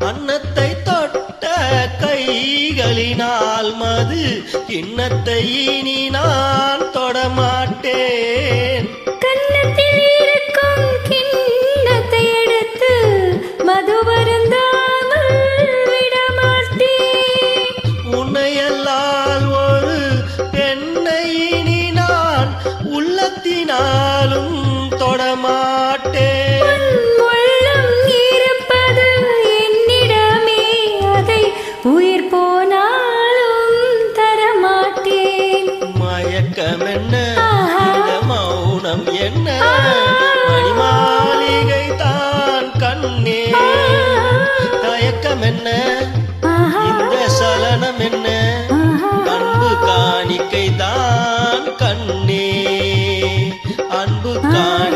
அன்னத்தை தொட்ட கைகளினால் மது கிண்ணத்தை இனி நான் தொடமாட்டேன். கன்னத்தில் இருக்கும் கிண்ணத்தை எடுத்து மது வருந்தாமல் விடமாட்டேன். உன்னையல்லால் ஒரு பெண்ணை இனி நான் உள்ளத்தினாலும் தொடமாட்டேன். உயிர் போனாலும் தரமாட்டேன். மயக்கம் என்ன, இந்த மௌனம் என்ன, மணிமாளிகை தான் கண்ணே. தயக்கம் என்ன, இந்த சலனம் என்ன, அன்பு காணிக்கை தான் கண்ணே, அன்பு காணி